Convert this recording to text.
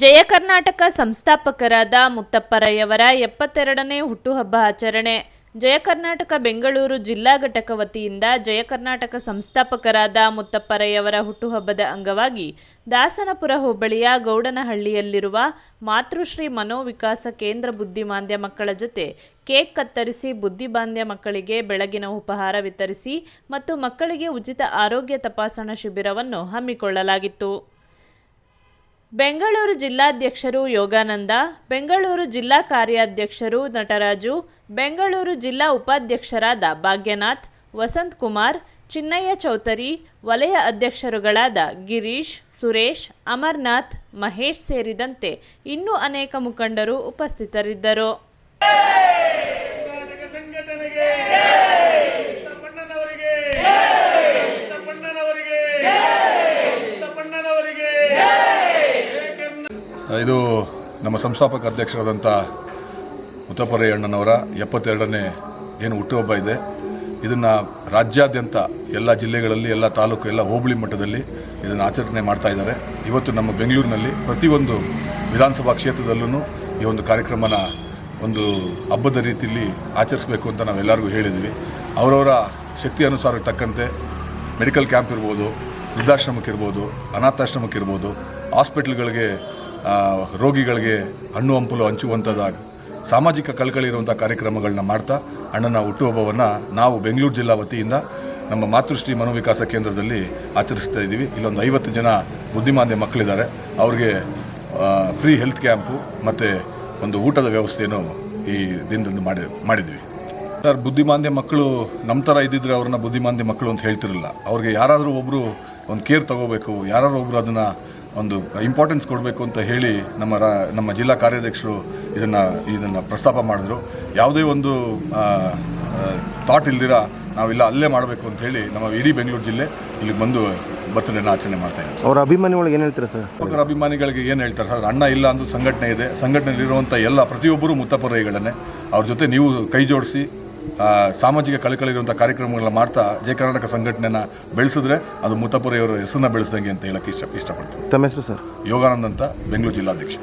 ಜಯ ಕರ್ನಾಟಕ ಸಂಸ್ಥಾಪಕರಾದ ಮುತ್ತಪ್ಪರಯ್ಯವರ 72ನೇ ಹುಟ್ಟುಹಬ್ಬ ಆಚರಣೆ. ಜಯ ಕರ್ನಾಟಕ ಬೆಂಗಳೂರು ಜಿಲ್ಲಾ ಘಟಕ ವತಿಯಿಂದ ಜಯ ಕರ್ನಾಟಕ ಸಂಸ್ಥಾಪಕರಾದ ಮುತ್ತಪ್ಪರಯ್ಯವರ ಹುಟ್ಟುಹಬ್ಬದ ಅಂಗವಾಗಿ ದಾಸನಪುರ ಹೋಬಳಿಯ ಗೌಡನಹಳ್ಳಿಯಲ್ಲಿರುವ ಮಾತೃಶ್ರೀ ಮನೋವಿಕಾಸ ಕೇಂದ್ರ ಬುದ್ಧಿಮಾಂದ್ಯ ಮಕ್ಕಳ ಜೊತೆ ಕೇಕ್ ಕತ್ತರಿಸಿ ಬುದ್ಧಿಮಾಂದ್ಯ ಮಕ್ಕಳಿಗೆ ಬೆಳಗಿನ ಉಪಹಾರ ವಿತರಿಸಿ ಮತ್ತು ಮಕ್ಕಳಿಗೆ ಉಚಿತ ಆರೋಗ್ಯ ತಪಾಸಣಾ ಶಿಬಿರವನ್ನು ಹಮ್ಮಿಕೊಳ್ಳಲಾಗಿತ್ತು. ಬೆಂಗಳೂರು ಜಿಲ್ಲಾಧ್ಯಕ್ಷರು ಯೋಗಾನಂದ, ಬೆಂಗಳೂರು ಜಿಲ್ಲಾ ಕಾರ್ಯಾಧ್ಯಕ್ಷರು ನಟರಾಜು, ಬೆಂಗಳೂರು ಜಿಲ್ಲಾ ಉಪಾಧ್ಯಕ್ಷರಾದ ಭಾಗ್ಯನಾಥ್, ವಸಂತ್ ಕುಮಾರ್, ಚಿನ್ನಯ್ಯ ಚೌಧರಿ, ವಲಯ ಅಧ್ಯಕ್ಷರುಗಳಾದ ಗಿರೀಶ್, ಸುರೇಶ್, ಅಮರ್ನಾಥ್, ಮಹೇಶ್ ಸೇರಿದಂತೆ ಇನ್ನೂ ಅನೇಕ ಮುಖಂಡರು ಉಪಸ್ಥಿತರಿದ್ದರು. ಇದು ನಮ್ಮ ಸಂಸ್ಥಾಪಕ ಅಧ್ಯಕ್ಷರಾದಂಥ ಮುತ್ತಪ್ಪರಯ್ಯ ಅಣ್ಣನವರ 72ನೇ ಏನು ಹುಟ್ಟುಹಬ್ಬ ಇದೆ. ಇದನ್ನು ರಾಜ್ಯಾದ್ಯಂತ ಎಲ್ಲ ಜಿಲ್ಲೆಗಳಲ್ಲಿ, ಎಲ್ಲ ತಾಲೂಕು, ಎಲ್ಲ ಹೋಬಳಿ ಮಟ್ಟದಲ್ಲಿ ಇದನ್ನು ಆಚರಣೆ ಮಾಡ್ತಾ ಇದ್ದಾರೆ. ಇವತ್ತು ನಮ್ಮ ಬೆಂಗಳೂರಿನಲ್ಲಿ ಪ್ರತಿಯೊಂದು ವಿಧಾನಸಭಾ ಕ್ಷೇತ್ರದಲ್ಲೂ ಈ ಒಂದು ಕಾರ್ಯಕ್ರಮನ ಒಂದು ಹಬ್ಬದ ರೀತಿಯಲ್ಲಿ ಆಚರಿಸಬೇಕು ಅಂತ ನಾವೆಲ್ಲರಿಗೂ ಹೇಳಿದ್ವಿ. ಅವರವರ ಶಕ್ತಿ ಅನುಸಾರಕ್ಕೆ ತಕ್ಕಂತೆ ಮೆಡಿಕಲ್ ಕ್ಯಾಂಪ್ ಇರ್ಬೋದು, ವೃದ್ಧಾಶ್ರಮಕ್ಕಿರ್ಬೋದು, ಅನಾಥಾಶ್ರಮಕ್ಕಿರ್ಬೋದು, ಹಾಸ್ಪಿಟ್ಲ್ಗಳಿಗೆ ರೋಗಿಗಳಿಗೆ ಹಣ್ಣು ಹಂಪಲು ಹಂಚುವಂಥದ್ದು ಸಾಮಾಜಿಕ ಕಳಕಳಿ ಇರುವಂಥ ಕಾರ್ಯಕ್ರಮಗಳನ್ನ ಮಾಡ್ತಾ ಅಣ್ಣನ ಹುಟ್ಟುಹಬ್ಬವನ್ನು ನಾವು ಬೆಂಗಳೂರು ಜಿಲ್ಲಾ ವತಿಯಿಂದ ನಮ್ಮ ಮಾತೃಶ್ರೀ ಮನೋವಿಕಾಸ ಕೇಂದ್ರದಲ್ಲಿ ಆಚರಿಸ್ತಾ ಇದ್ದೀವಿ. ಇಲ್ಲೊಂದು 50 ಜನ ಬುದ್ಧಿಮಾಂದ್ಯ ಮಕ್ಕಳಿದ್ದಾರೆ. ಅವ್ರಿಗೆ ಫ್ರೀ ಹೆಲ್ತ್ ಕ್ಯಾಂಪು ಮತ್ತು ಒಂದು ಊಟದ ವ್ಯವಸ್ಥೆಯನ್ನು ಈ ದಿನದಂದು ಮಾಡಿದ್ವಿ. ಸರ್, ಬುದ್ಧಿಮಾಂದ್ಯ ಮಕ್ಕಳು ನಮ್ಮ ಥರ ಇದ್ದಿದ್ರೆ ಅವ್ರನ್ನ ಬುದ್ಧಿಮಾಂದ್ಯ ಮಕ್ಕಳು ಅಂತ ಹೇಳ್ತಿರಲಿಲ್ಲ. ಅವ್ರಿಗೆ ಯಾರಾದರೂ ಒಬ್ಬರು ಒಂದು ಕೇರ್ ತಗೋಬೇಕು, ಯಾರಾದರೂ ಒಬ್ಬರು ಅದನ್ನು ಒಂದು ಇಂಪಾರ್ಟೆನ್ಸ್ ಕೊಡಬೇಕು ಅಂತ ಹೇಳಿ ನಮ್ಮ ಜಿಲ್ಲಾ ಕಾರ್ಯಾಧ್ಯಕ್ಷರು ಇದನ್ನು ಪ್ರಸ್ತಾಪ ಮಾಡಿದ್ರು. ಯಾವುದೇ ಒಂದು ಥಾಟ್ ಇಲ್ದಿರ ನಾವಿಲ್ಲ ಅಲ್ಲೇ ಮಾಡಬೇಕು ಅಂತ ಹೇಳಿ ನಮ್ಮ ಇಡೀ ಬೆಂಗಳೂರು ಜಿಲ್ಲೆ ಇಲ್ಲಿ ಬಂದು ಬರ್ತ್ಡೇನ ಆಚರಣೆ ಮಾಡ್ತಾ ಇದ್ದೀವಿ. ಅವರ ಅಭಿಮಾನಿಗಳಿಗೆ ಏನು ಹೇಳ್ತಾರೆ ಸರ್? ಅವರ ಅಭಿಮಾನಿಗಳಿಗೆ ಏನು ಹೇಳ್ತಾರೆ ಸರ್? ಅಣ್ಣ ಇಲ್ಲ ಅಂದ್ರೂ ಸಂಘಟನೆ ಇದೆ. ಸಂಘಟನೆಯಲ್ಲಿರುವಂಥ ಎಲ್ಲ ಪ್ರತಿಯೊಬ್ಬರು ಮುತ್ತಪ್ಪರಯ್ಯಗಳನ್ನೇ. ಅವ್ರ ಜೊತೆ ನೀವು ಕೈ ಜೋಡಿಸಿ ಸಾಮಾಜಿಕ ಕಳಕಳಿರುವಂಥ ಕಾರ್ಯಕ್ರಮಗಳನ್ನ ಮಾಡ್ತಾ ಜಯ ಕರ್ನಾಟಕ ಸಂಘಟನೆನ ಬೆಳೆಸಿದ್ರೆ ಅದು ಮುತ್ತಪ್ಪರಯ್ಯವರ ಹೆಸರನ್ನ ಬೆಳೆಸ್ದಂಗೆ ಅಂತ ಹೇಳಕ್ಕೆ ಇಷ್ಟಪಡ್ತೀನಿ. ತಮ್ಮ ಹೆಸರು ಸರ್? ಯೋಗಾನಂದ್ ಅಂತ, ಬೆಂಗಳೂರು ಜಿಲ್ಲಾಧ್ಯಕ್ಷ.